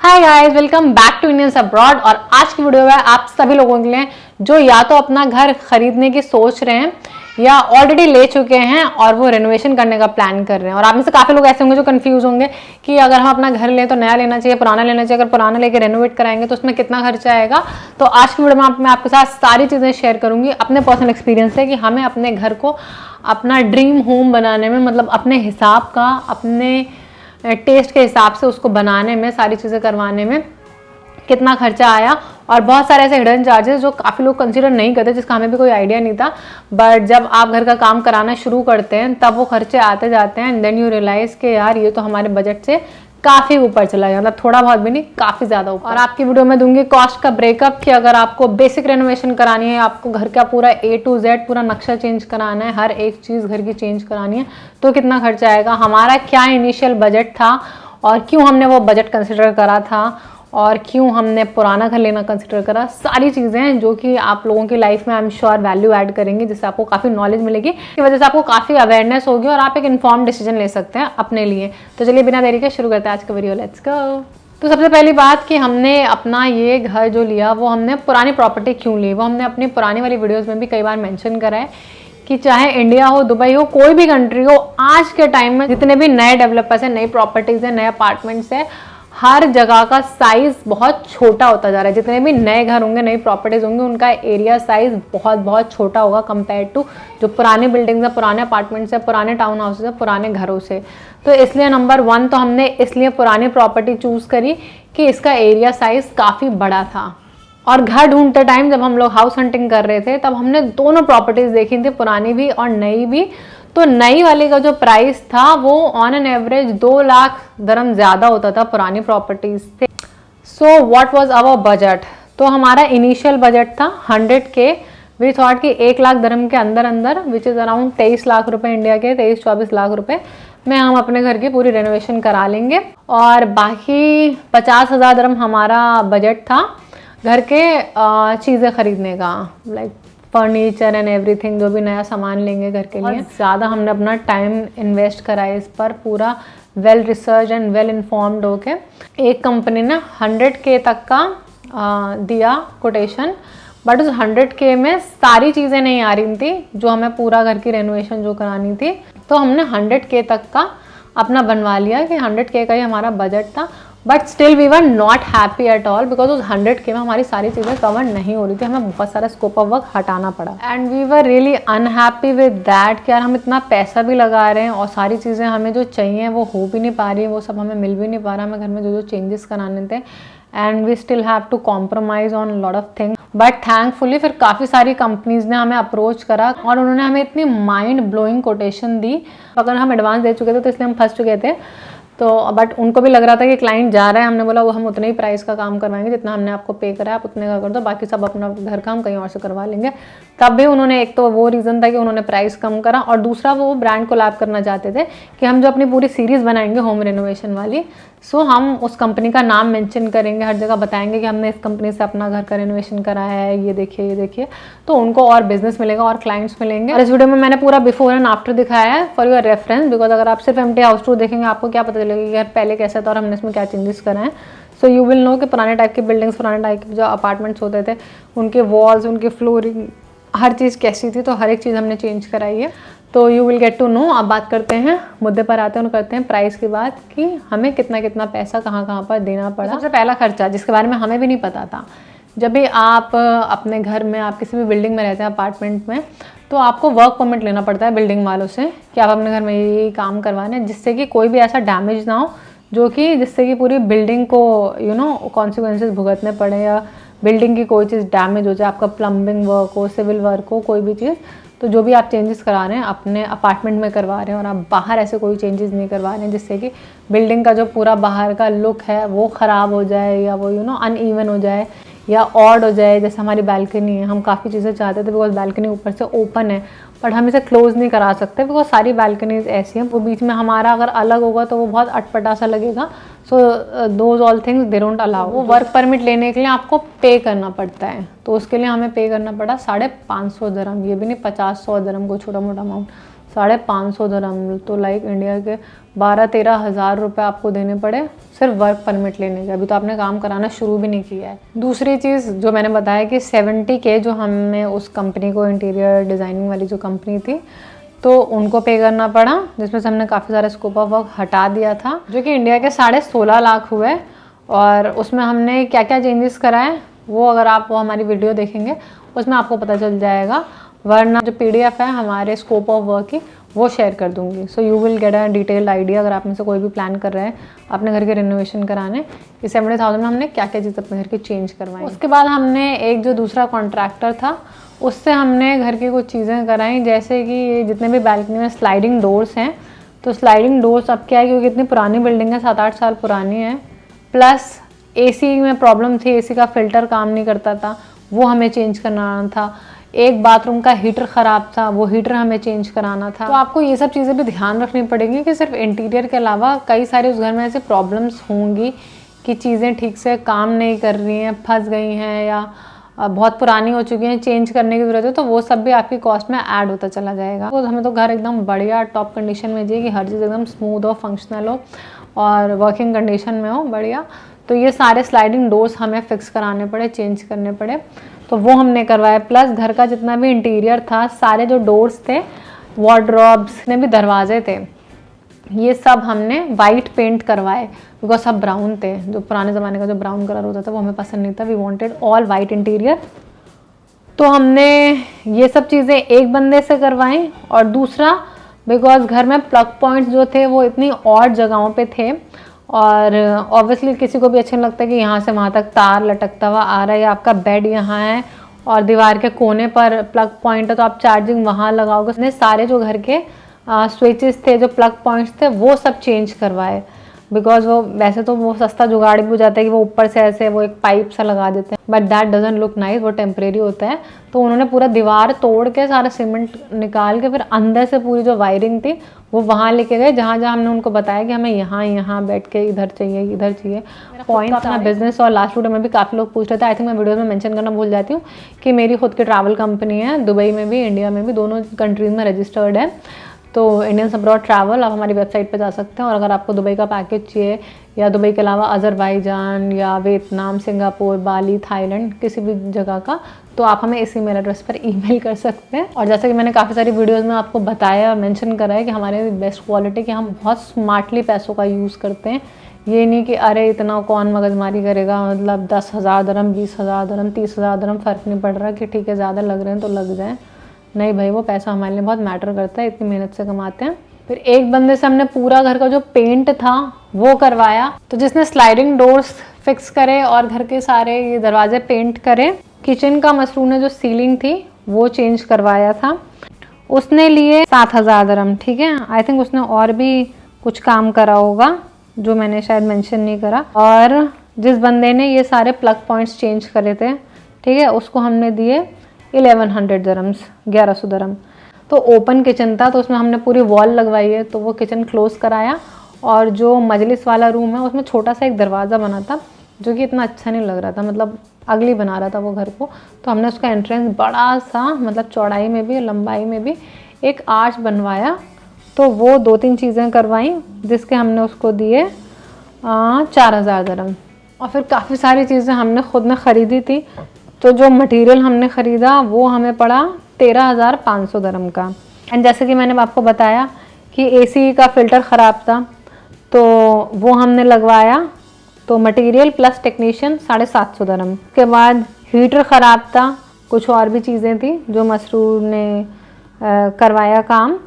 Hi guys, welcome back to Indians abroad. और आज की वीडियो में आप सभी लोगों के लिए जो या तो अपना घर खरीदने की सोच रहे हैं या ऑलरेडी ले चुके हैं और वो रेनोवेशन करने का प्लान कर रहे हैं। और आप में से काफ़ी लोग ऐसे होंगे जो कंफ्यूज होंगे कि अगर हम अपना घर लें तो नया लेना चाहिए, पुराना लेना चाहिए, अगर पुराना लेके रेनोवेट कराएंगे तो उसमें कितना खर्चा आएगा। तो आज की वीडियो में मैं आपके साथ सारी चीज़ें शेयर करूंगी अपने पर्सनल एक्सपीरियंस से कि हमें अपने घर को अपना ड्रीम होम बनाने में, मतलब अपने हिसाब का, अपने टेस्ट के हिसाब से उसको बनाने में, सारी चीज़ें करवाने में कितना खर्चा आया। और बहुत सारे ऐसे हिडन चार्जेस जो काफ़ी लोग कंसीडर नहीं करते, जिसका हमें भी कोई आइडिया नहीं था। बट जब आप घर का काम कराना शुरू करते हैं तब वो खर्चे आते जाते हैं एंड देन यू रियलाइज़ कि यार ये तो हमारे बजट से काफ़ी ऊपर चला गया, मतलब थोड़ा बहुत भी नहीं, काफ़ी ज़्यादा ऊपर। और आपकी वीडियो में दूंगी कॉस्ट का ब्रेकअप कि अगर आपको बेसिक रेनोवेशन करानी है, आपको घर का पूरा A to Z पूरा नक्शा चेंज कराना है, हर एक चीज़ घर की चेंज करानी है, तो कितना खर्चा आएगा, हमारा क्या इनिशियल बजट था और क्यों हमने वो बजट कंसिडर करा था और क्यों हमने पुराना घर लेना कंसिडर करा। सारी चीज़ें जो कि आप लोगों की लाइफ में I am sure value add करेंगी, जिससे आपको काफ़ी नॉलेज मिलेगी, की वजह से आपको काफ़ी अवेयरनेस होगी और आप एक इन्फॉर्म डिसीजन ले सकते हैं अपने लिए। तो चलिए बिना देरी के शुरू करते हैं आज का वीडियो, लेट्स गो। तो सबसे पहली बात कि हमने अपना ये घर जो लिया वो हमने पुरानी प्रॉपर्टी क्यों ली, वो हमने अपनी पुरानी वाली वीडियोज़ में भी कई बार मैंशन करा है कि चाहे इंडिया हो, दुबई हो, कोई भी कंट्री हो, आज के टाइम में जितने भी नए डेवलपर्स हैं, नई प्रॉपर्टीज़ हैं, नए अपार्टमेंट्स हैं, हर जगह का साइज बहुत छोटा होता जा रहा है। जितने भी नए घर होंगे, नई प्रॉपर्टीज होंगे, उनका एरिया साइज बहुत बहुत छोटा होगा कंपेयर टू जो पुरानी बिल्डिंग्स है, पुराने अपार्टमेंट्स है, पुराने टाउन हाउसेज है, पुराने घरों से। तो इसलिए नंबर 1 तो हमने इसलिए पुरानी प्रॉपर्टी चूज करी कि इसका एरिया साइज काफ़ी बड़ा था। और घर ढूंढते टाइम जब हम लोग हाउस हंटिंग कर रहे थे तब हमने दोनों प्रॉपर्टीज देखी थी, पुरानी भी और नई भी। तो नई वाली का जो प्राइस था वो ऑन एन एवरेज 2 लाख दरम ज़्यादा होता था पुरानी प्रॉपर्टीज से। So what was our budget? तो हमारा इनिशियल बजट था 100K। वी थॉट कि 1 लाख दरम के अंदर अंदर, विच इज़ अराउंड 23 लाख रुपए इंडिया के, 23-24 लाख रुपए में हम अपने घर की पूरी रेनोवेशन करा लेंगे। और बाकी 50,000 दरम हमारा बजट था घर के चीज़ें खरीदने का, लाइक फर्नीचर एंड एवरीथिंग, जो भी नया सामान लेंगे घर के लिए। ज़्यादा हमने अपना टाइम इन्वेस्ट करा है इस पर, पूरा well research and well informed होके। एक कंपनी ने 100K तक का दिया कोटेशन, बट उस 100K में सारी चीज़ें नहीं आ रही थी जो हमें पूरा घर की रेनोवेशन जो करानी थी। तो हमने 100K तक का अपना बनवा लिया कि 100K का ही हमारा बजट था। But still we were not happy at all, because उस 100K में हमारी सारी चीज़ें कवर नहीं हो रही थी, हमें बहुत सारा स्कोप ऑफ वर्क हटाना पड़ा। And we were really unhappy with that कि यार हम इतना पैसा भी लगा रहे हैं और सारी चीज़ें हमें जो चाहिए वो हो भी नहीं पा रही, वो सब हमें मिल भी नहीं पा रहा, हमें घर में जो जो चेंजेस कराने थे। And we still have to compromise on lot of things. But thankfully फिर काफ़ी सारी कंपनीज ने हमें अप्रोच करा और उन्होंने हमें इतनी माइंड ब्लोइंग कोटेशन दी। अगर हम एडवांस दे चुके थे तो इसलिए हम फंस चुके थे। तो बट उनको भी लग रहा था कि क्लाइंट जा रहा है, हमने बोला वो हम उतने ही प्राइस का काम करवाएंगे जितना हमने आपको पे करा है, आप उतने का कर दो, बाकी सब अपना घर का हम कहीं और से करवा लेंगे। तब भी उन्होंने, एक तो वो रीज़न था कि उन्होंने प्राइस कम करा, और दूसरा वो ब्रांड कोलैब करना चाहते थे कि हम जो अपनी पूरी सीरीज़ बनाएंगे होम रेनोवेशन वाली, सो हम उस कंपनी का नाम मेंशन करेंगे, हर जगह बताएंगे कि हमने इस कंपनी से अपना घर का रेनोवेशन कराया है, ये देखिए ये देखिए। तो उनको और बिजनेस मिलेगा और क्लाइंट्स मिलेंगे। और इस वीडियो में मैंने पूरा बिफोर एंड आफ्टर दिखाया है फॉर योर रेफरेंस, बिकॉज अगर आप सिर्फ एम्प्टी हाउस टूर देखेंगे आपको क्या पता चलेगा कि यार पहले कैसा था और हमने इसमें क्या चेंजेस कराए हैं। सो यू विल नो कि पुराने टाइप की बिल्डिंग्स, पुराने टाइप के जो अपार्टमेंट्स होते थे, उनके वॉल्स, उनकी फ्लोरिंग, हर चीज़ कैसी थी। तो हर एक चीज़ हमने चेंज कराई है। तो you will get to know. अब बात करते हैं, मुद्दे पर आते हैं और करते हैं प्राइस की बात कि हमें कितना कितना पैसा कहाँ पर देना पड़ा। सबसे पहला खर्चा जिसके बारे में हमें भी नहीं पता था, जब भी आप अपने घर में, आप किसी भी बिल्डिंग में रहते हैं, अपार्टमेंट में, तो आपको वर्क परमिट लेना पड़ता है बिल्डिंग वालों से कि आप अपने घर में ये काम करवाने, जिससे कि कोई भी ऐसा डैमेज ना हो जो कि जिससे कि पूरी बिल्डिंग को कॉन्सिक्वेंसेस भुगतने पड़े, या बिल्डिंग की कोई चीज़ डैमेज हो जाए, आपका प्लम्बिंग वर्क हो, सिविल वर्क हो, कोई भी चीज़। तो जो भी आप चेंजेस करा रहे हैं अपने अपार्टमेंट में करवा रहे हैं और आप बाहर ऐसे कोई चेंजेस नहीं करवा रहे हैं जिससे कि बिल्डिंग का जो पूरा बाहर का लुक है वो ख़राब हो जाए, या वो अनइवन हो जाए, या ऑड हो जाए। जैसे हमारी बालकनी है, हम काफ़ी चीज़ें चाहते थे बिकॉज बालकनी ऊपर से ओपन है, बट हम इसे क्लोज नहीं करा सकते बिकॉज सारी बालकनीज ऐसी हैं। वो बीच में हमारा अगर अलग होगा तो वो बहुत अटपटा सा लगेगा। So those all things they don't allow. वो वर्क परमिट लेने के लिए आपको पे करना पड़ता है, तो उसके लिए हमें पे करना पड़ा 550 दरम, ये भी नहीं 50-100 दरम, को छोटा मोटा अमाउंट, 550 दरम, तो लाइक इंडिया के 12-13 हज़ार रुपये आपको देने पड़े सिर्फ वर्क परमिट लेने के। अभी तो आपने काम कराना शुरू भी नहीं किया है। दूसरी चीज़ जो मैंने बताया कि 70K जो हमें उस कंपनी को, इंटीरियर डिज़ाइनिंग वाली जो कंपनी थी, तो उनको पे करना पड़ा, जिसमें से हमने काफ़ी सारा स्कोप ऑफ वर्क हटा दिया था, जो कि इंडिया के 16.5 लाख हुए। और उसमें हमने क्या क्या चेंजेस कराए वो अगर आप वो हमारी वीडियो देखेंगे उसमें आपको पता चल जाएगा, वरना जो PDF है हमारे स्कोप ऑफ वर्क की वो शेयर कर दूंगी। So you will get a detailed idea अगर आप में से कोई भी प्लान कर रहे हैं अपने घर के रिनोवेशन कराने। इस 70,000 में हमने क्या क्या चीज़ अपने घर की चेंज करवाई। उसके बाद हमने एक जो दूसरा कॉन्ट्रैक्टर था उससे हमने घर की कुछ चीज़ें कराई, जैसे कि जितने भी बैल्कनी में स्लाइडिंग डोर्स हैं, तो स्लाइडिंग डोर्स अब क्या है, क्योंकि इतनी पुरानी बिल्डिंग है, 7-8 साल पुरानी है, प्लस AC में प्रॉब्लम थी, AC का फिल्टर काम नहीं करता था, वो हमें चेंज कराना था। एक बाथरूम का हीटर ख़राब था, वो हीटर हमें चेंज कराना था। तो आपको ये सब चीज़ें भी ध्यान रखनी पड़ेंगी कि सिर्फ इंटीरियर के अलावा कई सारे उस घर में ऐसे प्रॉब्लम्स होंगी कि चीज़ें ठीक से काम नहीं कर रही हैं, फंस गई हैं या बहुत पुरानी हो चुकी हैं, चेंज करने की ज़रूरत है, तो वो सब भी आपकी कॉस्ट में ऐड होता चला जाएगा। तो हमें तो घर एकदम बढ़िया टॉप कंडीशन में चाहिए कि हर चीज़ एकदम स्मूथ हो, फंक्शनल हो और वर्किंग कंडीशन में हो बढ़िया। तो ये सारे स्लाइडिंग डोर्स हमें फिक्स कराने पड़े, चेंज करने पड़े, तो वो हमने करवाया। प्लस घर का जितना भी इंटीरियर था, सारे जो डोर्स थे, वार्डरोब्स, जितने भी दरवाजे थे, ये सब हमने वाइट पेंट करवाए, बिकॉज सब ब्राउन थे। जो पुराने ज़माने का जो ब्राउन कलर होता था वो हमें पसंद नहीं था, we wanted all white interior. तो हमने ये सब चीज़ें एक बंदे से करवाई। और दूसरा, बिकॉज घर में प्लग पॉइंट्स जो थे वो इतनी और जगहों पे थे और ऑब्वियसली किसी को भी अच्छा नहीं लगता कि यहाँ से वहाँ तक तार लटकता हुआ आ रहा है, या आपका बेड यहाँ है और दीवार के कोने पर प्लग पॉइंट है तो आप चार्जिंग वहाँ लगाओगे। उसने सारे जो घर के स्विचेस थे, जो प्लग पॉइंट्स थे, वो सब चेंज करवाए, बिकॉज वो वैसे तो वो सस्ता जुगाड़ भी हो जाता है कि वो ऊपर से ऐसे वो एक पाइप सा लगा देते हैं, but that doesn't look nice, वो टेम्परेरी होता है। तो उन्होंने पूरा दीवार तोड़ के सारा सीमेंट निकाल के फिर अंदर से पूरी जो वायरिंग थी वो वहाँ लेके गए, जहाँ जहाँ हमने उनको बताया कि हमें यहाँ बैठ के इधर चाहिए, इधर चाहिए पॉइंट अपना बिजनेस। और लास्ट वीडियो में भी काफ़ी लोग पूछ रहे थे, आई थिंक मैं वीडियो में मेंशन करना भूल जाती हूँ कि मेरी खुद की ट्रैवल कंपनी है, दुबई में भी इंडिया में भी, दोनों कंट्रीज में रजिस्टर्ड है। तो इंडियंस अब्रॉड ट्रैवल, आप हमारी वेबसाइट पे जा सकते हैं। और अगर आपको दुबई का पैकेज चाहिए या दुबई के अलावा अज़रबैजान या वियतनाम, सिंगापुर, बाली, थाईलैंड, किसी भी जगह का, तो आप हमें इस ईमेल एड्रेस पर ईमेल कर सकते हैं। और जैसे कि मैंने काफ़ी सारी वीडियोस में आपको बताया, मेंशन करा है कि हमारे बेस्ट क्वालिटी के हम बहुत स्मार्टली पैसों का यूज़ करते हैं। ये नहीं कि अरे इतना कौन मगजमारी करेगा, मतलब 10,000 दरम, 20,000 दरम, 30,000 दरम, फ़र्क नहीं पड़ रहा कि ठीक है ज़्यादा लग रहे हैं तो लग जाए। नहीं भाई, वो पैसा हमारे लिए बहुत मैटर करता है, इतनी मेहनत से कमाते हैं। फिर एक बंदे से हमने पूरा घर का जो पेंट था वो करवाया, तो जिसने स्लाइडिंग डोर्स फिक्स करे और घर के सारे ये दरवाजे पेंट करे। किचन का मसरूम ने जो सीलिंग थी वो चेंज करवाया था, उसने लिए 7,000 दरम, ठीक है। आई थिंक उसने और भी कुछ काम करा होगा जो मैंने शायद मेंशन नहीं करा। और जिस बंदे ने ये सारे प्लग पॉइंट्स चेंज करे थे, ठीक है, उसको हमने दिए 1100 दरम्स, 1100 दरम। तो ओपन किचन था तो उसमें हमने पूरी वॉल लगवाई है, तो वो किचन क्लोज कराया। और जो मजलिस वाला रूम है उसमें छोटा सा एक दरवाज़ा बना था जो कि इतना अच्छा नहीं लग रहा था, मतलब अगली बना रहा था वो घर को, तो हमने उसका एंट्रेंस बड़ा सा, मतलब चौड़ाई में भी लंबाई में भी एक आर्च बनवाया। तो वो 2-3 चीज़ें करवाई जिसके हमने उसको दिए 4,000 दरम। और फिर काफ़ी सारी चीज़ें हमने खुद ने ख़रीदी थी, तो जो मटेरियल हमने ख़रीदा वो हमें पड़ा 13,500 दरम का। एंड जैसे कि मैंने आपको बताया कि AC का फ़िल्टर ख़राब था तो वो हमने लगवाया, तो मटेरियल प्लस टेक्नीशियन 750 दरम। उसके बाद हीटर ख़राब था, कुछ और भी चीज़ें थी जो मसरूर ने करवाया काम,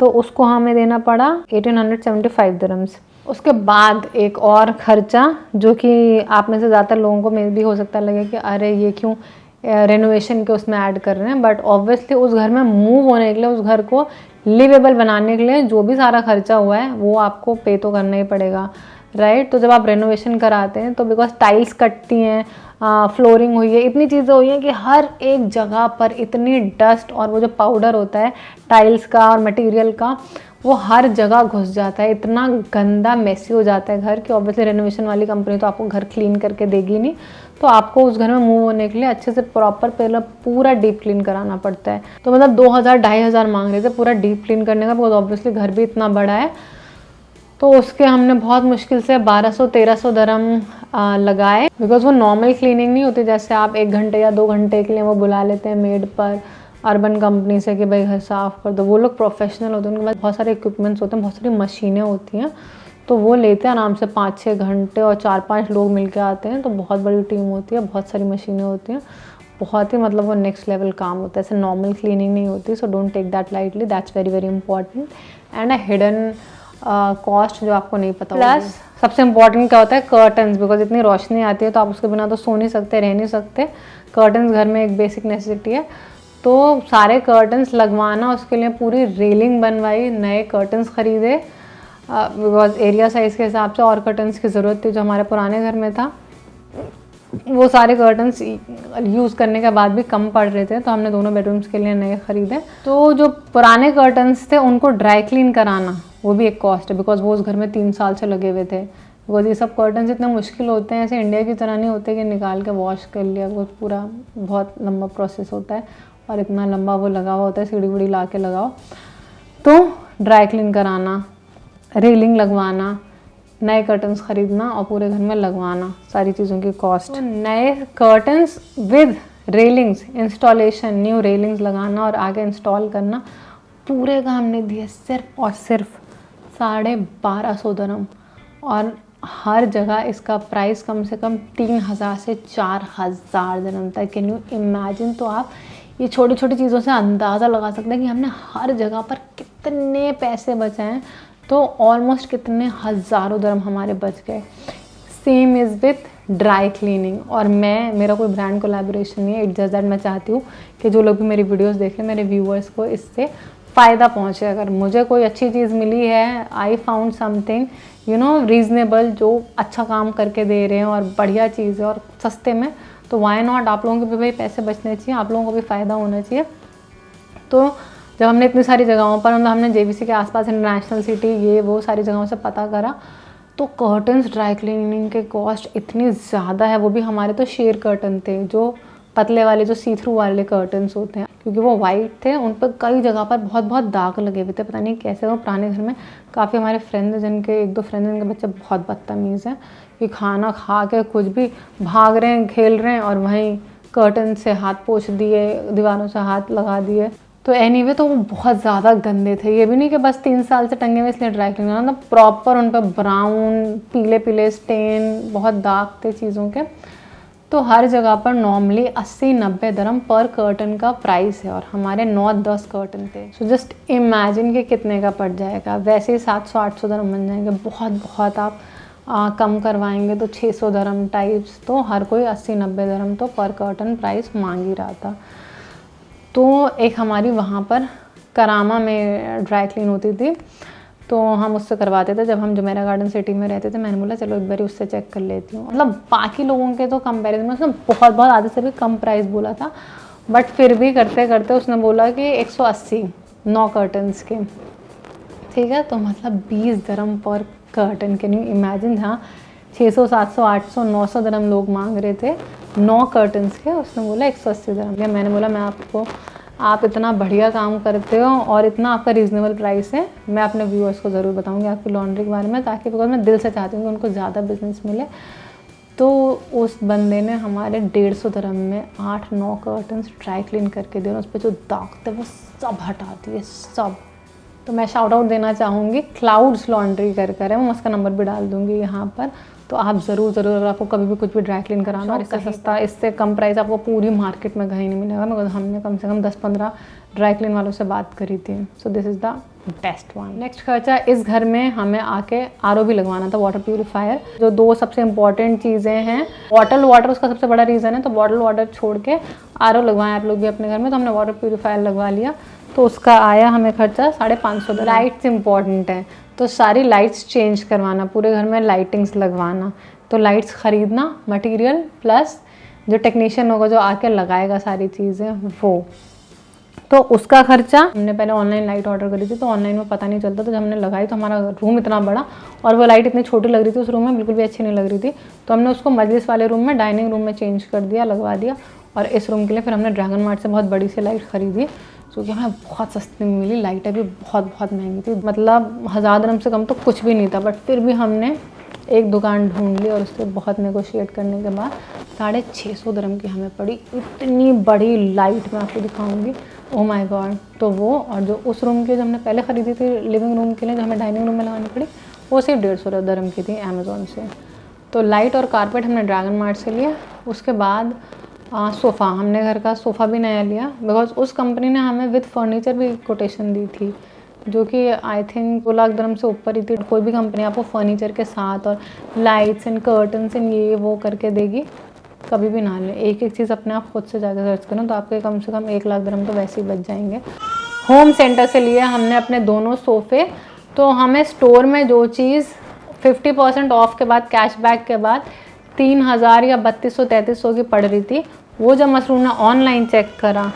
तो उसको हमें देना पड़ा 1875 दरम्स। उसके बाद एक और ख़र्चा जो कि आप में से ज़्यादातर लोगों को मे भी हो सकता लगे कि अरे ये क्यों रेनोवेशन के उसमें ऐड कर रहे हैं, बट ऑब्वियसली उस घर में मूव होने के लिए, उस घर को लिवेबल बनाने के लिए जो भी सारा खर्चा हुआ है वो आपको पे तो करना ही पड़ेगा, राइट। तो जब आप रेनोवेशन कराते हैं तो बिकॉज टाइल्स कटती हैं, फ्लोरिंग हुई है, इतनी चीज़ें हुई हैं कि हर एक जगह पर इतनी डस्ट और वो जो पाउडर होता है टाइल्स का और मटेरियल का, वो हर जगह घुस जाता है, इतना गंदा मेसी हो जाता है घर कि ऑब्वियसली रेनोवेशन वाली कंपनी तो आपको घर क्लीन करके देगी नहीं, तो आपको उस घर में मूव होने के लिए अच्छे से प्रॉपर पहले पूरा डीप क्लीन कराना पड़ता है। तो मतलब 2,000-2,500 मांग रहे थे पूरा डीप क्लीन करने का, बिकॉज ऑब्वियसली घर भी इतना बड़ा है। तो उसके हमने बहुत मुश्किल से 1200-1300 दरम लगाए, बिकॉज वो नॉर्मल क्लीनिंग नहीं होती जैसे आप 1 घंटे या 2 घंटे के लिए वो बुला लेते हैं मेड पर अर्बन कंपनी से कि भाई घर साफ़ कर दो। वो लोग प्रोफेशनल होते हैं, उनके पास बहुत सारे इक्विपमेंट्स होते हैं, बहुत सारी मशीनें होती हैं, तो वो लेते हैं आराम से 5-6 घंटे और 4-5 लोग मिलके आते हैं, तो बहुत बड़ी टीम होती है, बहुत सारी मशीनें होती हैं, बहुत ही मतलब वो नेक्स्ट लेवल काम होता है, ऐसे नॉर्मल क्लीनिंग नहीं होती। So don't take that lightly, that's very very important and a hidden cost जो आपको नहीं पता। प्लस सबसे इम्पॉर्टेंट क्या होता है, कर्टन्स, बिकॉज इतनी रोशनी आती है तो आप उसके बिना तो सो नहीं सकते, रह नहीं सकते। कर्टन्स घर में एक बेसिक नेसेसिटी है, तो सारे कर्टन्स लगवाना, उसके लिए पूरी रेलिंग बनवाई, नए कर्टन्स ख़रीदे बिकॉज एरिया साइज़ के हिसाब से, और कर्टन्स की ज़रूरत थी जो हमारे पुराने घर में था। वो सारे कर्टन्स यूज़ करने के बाद भी कम पड़ रहे थे, तो हमने दोनों बेडरूम्स के लिए नए ख़रीदे। तो जो पुराने कर्टन्स थे उनको ड्राई क्लीन कराना वो भी एक कॉस्ट है, बिकॉज वो उस घर में 3 साल से लगे हुए थे। बिकॉज ये सब कर्टन्स इतने मुश्किल होते हैं, ऐसे इंडिया की तरह नहीं होते कि निकाल के वॉश कर लिया, वो पूरा बहुत लंबा प्रोसेस होता है और इतना लंबा वो लगा हुआ होता है, सीढ़ी वीढ़ी ला के लगाओ। तो ड्राई क्लीन कराना, रेलिंग लगवाना, नए कर्टन्स ख़रीदना और पूरे घर में लगवाना, सारी चीज़ों की कॉस्ट। तो नए curtains with railings installation, new railings लगाना और आगे इंस्टॉल करना, पूरे का हमने दिए सिर्फ और सिर्फ 1250 दरम, और हर जगह इसका प्राइस कम से कम 3,000 से 4,000 दरम तक। Can you imagine? तो आप ये छोटी छोटी चीज़ों से अंदाज़ा लगा सकते हैं कि हमने हर जगह पर कितने पैसे बचाए, तो ऑलमोस्ट कितने हज़ारों दरम हमारे बच गए। Same is with dry cleaning, और मेरा कोई ब्रांड कोलैबोरेशन नहीं है, इट जस्ट दैट मैं चाहती हूँ कि जो लोग भी मेरी वीडियोस देख रहे हैं, मेरे व्यूअर्स को इससे फ़ायदा पहुँचे। अगर मुझे कोई अच्छी चीज़ मिली है, आई फाउंड समथिंग रीज़नेबल, जो अच्छा काम करके दे रहे हैं और बढ़िया चीज़ है और सस्ते में, तो वाई नॉट। आप लोगों को भी भाई पैसे बचने चाहिए, आप लोगों को भी फ़ायदा होना चाहिए। तो जब हमने इतनी सारी जगहों पर, मतलब हमने JVC के आसपास इंटरनेशनल सिटी ये वो सारी जगहों से पता करा, तो कर्टन्स ड्राई क्लीनिंग के कॉस्ट इतनी ज़्यादा है। वो भी हमारे तो शेयर कर्टन थे, जो पतले वाले, जो सी थ्रू वाले कर्टन्स होते हैं, क्योंकि वो वाइट थे, उन पर कई जगह पर बहुत बहुत दाग लगे हुए थे, पता नहीं कैसे। वो पुराने घर में काफ़ी हमारे फ्रेंड्स हैं, जिनके 1-2 फ्रेंड्स, जिनके बच्चे बहुत बदतमीज़ हैं कि खाना खा के कुछ भी भाग रहे हैं, खेल रहे हैं और वहीं कर्टन से हाथ पोंछ दिए, दीवारों से हाथ लगा दिए। तो एनीवे तो वो बहुत ज़्यादा गंदे थे। ये भी नहीं कि बस 3 साल से टंगे हुए इसलिए ड्राई क्लीन करना, प्रॉपर उन पर ब्राउन पीले पीले स्टेन, बहुत दाग थे चीज़ों के। तो हर जगह पर नॉर्मली 80-90 दरम पर कर्टन का प्राइस है, और हमारे 9-10 कर्टन थे। सो जस्ट इमेजिन कि कितने का पड़ जाएगा। वैसे ही 700-800 दरम बन जाएंगे, बहुत बहुत आप कम करवाएंगे तो 600 दरम टाइप्स। तो हर कोई 80-90 दरम तो पर कर्टन प्राइस मांग ही रहा था। तो एक हमारी वहाँ पर करामा में ड्राई क्लीन होती थी, तो हम उससे करवाते थे जब हम जुमेरा गार्डन सिटी में रहते थे। मैंने बोला चलो एक बार उससे चेक कर लेती हूँ। मतलब बाकी लोगों के तो कंपैरिजन में उसने बहुत बहुत आधे से भी कम प्राइस बोला था, बट फिर भी करते करते उसने बोला कि 180 9 कर्टन्स के, ठीक है। तो मतलब 20 दरम पर कर्टन। Can you imagine? हाँ, 600, 700, 800, 900 दरम लोग मांग रहे थे 9 कर्टन्स के, उसने बोला 180 दरम। मैंने बोला आप इतना बढ़िया काम करते हो और इतना आपका रीज़नेबल प्राइस है, मैं अपने व्यूअर्स को ज़रूर बताऊंगी आपकी लॉन्ड्री के बारे में, ताकि बिकॉज मैं दिल से चाहती हूँ कि उनको ज़्यादा बिजनेस मिले। तो उस बंदे ने हमारे 150 दरम में 8-9 कर्टन्स ड्राई क्लीन करके दिए, उस पर जो दाग थे वो सब हटा दिए, सब। तो मैं शाउट आउट देना चाहूँगी, क्लाउड्स लॉन्ड्री कर है, मैं उसका नंबर भी डाल दूँगी यहाँ पर। तो आप ज़रूर अगर आपको कभी भी कुछ भी ड्राई क्लीन कराना हो, इससे सस्ता, इससे कम प्राइस आपको पूरी मार्केट में कहीं नहीं मिलेगा, मगर हमने कम से कम 10-15 ड्राई क्लीन वालों से बात करी थी। So this is the best one. Next खर्चा, इस घर में हमें आके RO भी लगवाना था, वाटर प्यूरीफायर। जो 2 सबसे इंपॉर्टेंट चीज़ें हैं, बॉटल वाटर उसका सबसे बड़ा रीज़न है, तो बॉटल वाटर छोड़ के RO लगवाएं आप लोग भी अपने घर में। तो हमने वाटर प्यूरीफायर लगवा लिया, तो उसका आया हमें खर्चा 550। लाइट्स इंपॉर्टेंट है, तो सारी लाइट्स चेंज करवाना, पूरे घर में लाइटिंग्स लगवाना। तो लाइट्स ख़रीदना, मटेरियल प्लस जो टेक्नीशियन होगा जो आके लगाएगा सारी चीज़ें वो। तो उसका खर्चा, हमने पहले ऑनलाइन लाइट ऑर्डर करी थी तो ऑनलाइन में पता नहीं चलता, तो जब हमने लगाई तो हमारा रूम इतना बड़ा और वो लाइट इतनी छोटी लग रही थी उस रूम में, बिल्कुल भी अच्छी नहीं लग रही थी। तो हमने उसको मजलिस वाले रूम में, डाइनिंग रूम में चेंज कर दिया, लगवा दिया। और इस रूम के लिए फिर हमने ड्रैगन मार्ट से बहुत बड़ी सी लाइट खरीदी, जो कि हमें बहुत सस्ती में मिली। लाइटें भी बहुत बहुत महंगी थी, मतलब 1000 dirham से कम तो कुछ भी नहीं था, बट फिर भी हमने एक दुकान ढूंढ ली और उससे बहुत नेगोशिएट करने के बाद 650 dirham की हमें पड़ी। इतनी बड़ी लाइट मैं आपको दिखाऊंगी, ओह माय गॉड। तो वो, और जो उस रूम की जो हमने पहले ख़रीदी थी लिविंग रूम के लिए, जो हमें डाइनिंग रूम में लगानी पड़ी, वो सिर्फ 150 dirham की थी अमेज़ोन से। तो लाइट और कारपेट हमने ड्रैगन मार्ट से लिया। उसके बाद सोफ़ा, हमने घर का सोफ़ा भी नया लिया, बिकॉज उस कंपनी ने हमें विद फर्नीचर भी कोटेशन दी थी, जो कि आई थिंक 2 लाख dirham से ऊपर ही थी। कोई भी कंपनी आपको फर्नीचर के साथ और लाइट्स एंड कर्टन्स एंड ये वो करके देगी, कभी भी ना लें। एक एक चीज़ अपने आप खुद से जाकर सर्च करो तो आपके कम से कम 1 लाख dirham तो वैसे ही बच जाएंगे। होम सेंटर से लिए हमने अपने दोनों सोफ़े। तो हमें स्टोर में जो चीज़ 50% ऑफ के बाद, कैशबैक के बाद 3000 या 3200-3300 की पड़ रही थी, वो जब मसरूम ने ऑनलाइन चेक करा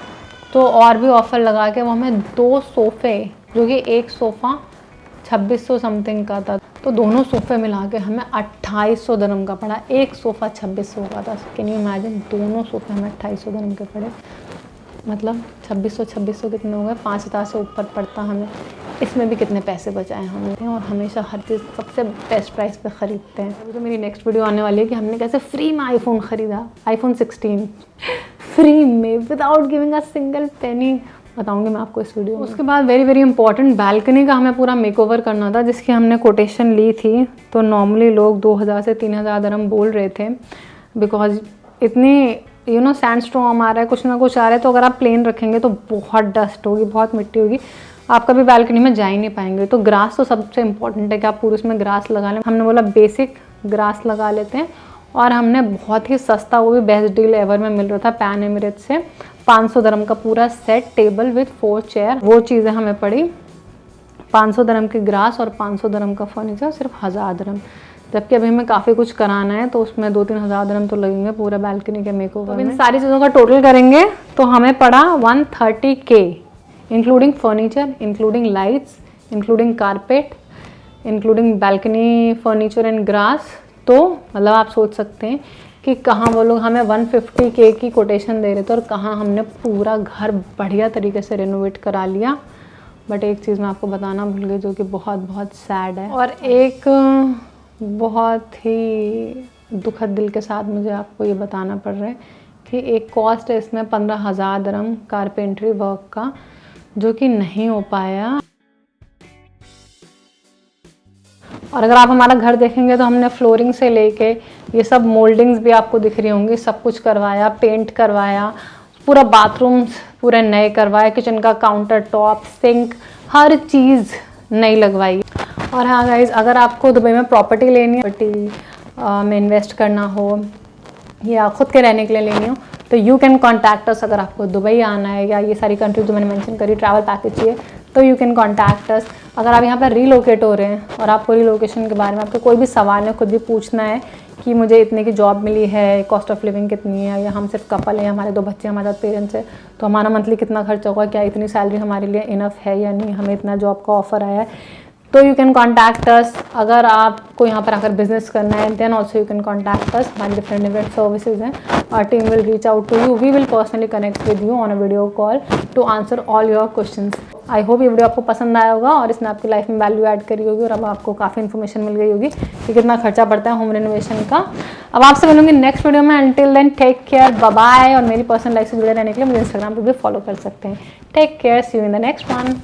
तो और भी ऑफ़र लगा के वो हमें 2 सोफ़े, जो कि एक सोफ़ा 2600 समथिंग का था, तो दोनों सोफ़े मिला के हमें 2800 dirham का पड़ा। एक सोफ़ा 2600 का था, कैन यू इमेजिन, दोनों सोफ़े हमें 2800 dirham के पड़े। मतलब 2600 कितने हो गए, 5000 से ऊपर पड़ता हमें। इसमें भी कितने पैसे बचाए हमने, और हमेशा हर चीज़ सबसे बेस्ट प्राइस पे ख़रीदते हैं। अभी तो मेरी नेक्स्ट वीडियो आने वाली है कि हमने कैसे फ्री में आईफोन ख़रीदा, iPhone 16 फ्री में without giving a single penny, बताऊंगी मैं आपको इस वीडियो में। उसके बाद वेरी वेरी इंपॉर्टेंट, बालकनी का हमें पूरा मेकओवर करना था, जिसकी हमने कोटेशन ली थी। तो नॉर्मली लोग 2000 से 3000 dirham बोल रहे थे, बिकॉज इतनी सैंडस्टॉर्म आ रहा है, कुछ ना कुछ आ रहा है, तो अगर आप प्लेन रखेंगे तो बहुत डस्ट होगी, बहुत मिट्टी होगी, आप कभी बालकनी में जा ही नहीं पाएंगे। तो ग्रास तो सबसे इम्पॉर्टेंट है कि आप पूरे उसमें ग्रास लगा लें। हमने बोला बेसिक ग्रास लगा लेते हैं, और हमने बहुत ही सस्ता, वो भी बेस्ट डील एवर में मिल रहा था पैन एमिरेट्स से, 500 dirham का पूरा सेट, टेबल विद 4 चेयर, वो चीज़ें हमें पड़ी 500 dirham की ग्रास और 500 dirham का फर्नीचर, सिर्फ 1000 dirham। जबकि अभी हमें काफ़ी कुछ कराना है, तो उसमें 2-3 हज़ार dirham तो लगेंगे पूरा बालकनी के मेकओवर में। इन सारी चीज़ों का टोटल करेंगे तो हमें पड़ा 130K, including furniture, including lights, including carpet, including balcony furniture and grass. तो मतलब आप सोच सकते हैं कि कहाँ वो लोग हमें 150K की कोटेशन दे रहे थे और कहाँ हमने पूरा घर बढ़िया तरीके से रेनोवेट करा लिया। बट एक चीज़ मैं आपको बताना भूल गई, जो कि बहुत बहुत सैड है, और एक बहुत ही दुखद दिल के साथ मुझे आपको ये बताना पड़ रहा है कि एक कॉस्ट है इसमें 15,000 dirham कारपेंट्री वर्क का, जो कि नहीं हो पाया। और अगर आप हमारा घर देखेंगे तो हमने फ्लोरिंग से लेके ये सब मोल्डिंग्स भी आपको दिख रही होंगी, सब कुछ करवाया, पेंट करवाया, पूरा बाथरूम्स पूरे नए करवाए, किचन का काउंटर टॉप, सिंक, हर चीज़ नई लगवाई। और हाँ गाइज, अगर आपको दुबई में प्रॉपर्टी लेनी है, प्रॉपर्टी में इन्वेस्ट करना हो या ख़ुद के रहने के लिए लेनी हो, तो यू कैन कॉन्टैक्ट अस। अगर आपको दुबई आना है या ये सारी कंट्रीज जो मैंने मेंशन करी, ट्रैवल पैकेज चाहिए, तो यू कैन कॉन्टैक्ट अस। अगर आप यहाँ पर रीलोकेट हो रहे हैं और आपको रीलोकेशन के बारे में आपको कोई भी सवाल है, खुद भी पूछना है कि मुझे इतने की जॉब मिली है, कॉस्ट ऑफ लिविंग कितनी है, या हम सिर्फ कपल हैं, हमारे 2 बच्चे, हमारे साथ पेरेंट्स हैं, तो हमारा मंथली कितना खर्चा होगा, क्या इतनी सैलरी हमारे लिए इनफ है या नहीं, हमें इतना जॉब का ऑफर आया है, तो यू कैन कॉन्टैक्ट अस। अगर आपको यहाँ पर आकर बिजनेस करना है, then also you can contact us. हमारी डिफरेंट सर्विसेज हैं, our team will reach out to you, we will personally connect with you on a video call to answer all your questions. I hope ये video आपको पसंद आया होगा और इसने आपकी लाइफ में वैल्यू ऐड करी होगी, और अब आपको काफ़ी इन्फॉर्मेशन मिल गई होगी कि कितना खर्चा पड़ता है होम रेनोवेशन का। अब आपसे मिलूंगी नेक्स्ट वीडियो में। Until then take care, bye bye. और मेरी पर्सनल लाइफ से जुड़े रहने के लिए मुझे इंस्टाग्राम पे भी फॉलो कर सकते हैं। Take care, see you in the next one.